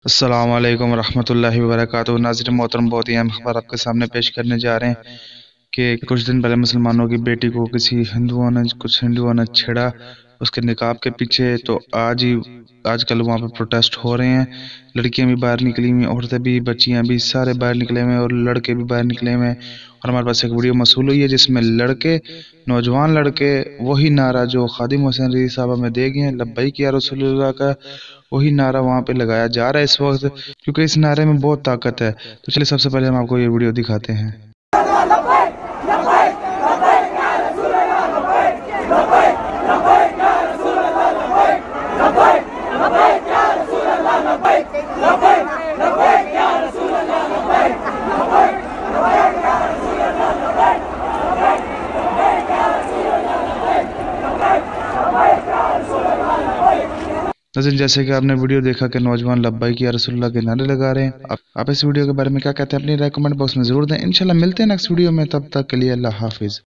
अस्सलाम वालेकुम रहमतुल्लाहि व बरकातुहू। नाज़रीन मोहतरम, बहुत ही अहम खबर आपके सामने पेश करने जा रहे हैं कि कुछ दिन पहले मुसलमानों की बेटी को कुछ हिंदुओं ने छेड़ा उसके निकाब के पीछे। तो आजकल वहाँ पे प्रोटेस्ट हो रहे हैं। लड़कियां भी बाहर निकली हुई, औरतें भी, बच्चियां भी, सारे बाहर निकले हुए हैं और लड़के भी बाहर निकले हुए हैं। और हमारे पास एक वीडियो मौसूल हुई है जिसमें नौजवान लड़के वही नारा जो खादिम हुसैन रज़ी साहब में दे गए हैं, लब्बैक या रसूलल्लाह का, वही नारा वहाँ पे लगाया जा रहा है इस वक्त, क्योंकि इस नारे में बहुत ताकत है। तो चलिए सबसे पहले हम आपको ये वीडियो दिखाते हैं। नाज़रीन, जैसे कि आपने वीडियो देखा कि नौजवान लब्बैक या रसूलल्लाह के नारे लगा रहे हैं। आप इस वीडियो के बारे में क्या कहते हैं अपनी राय कमेंट बॉक्स में जरूर दें। इंशाल्लाह मिलते हैं नेक्स्ट वीडियो में, तब तक के लिए अल्लाह हाफिज़।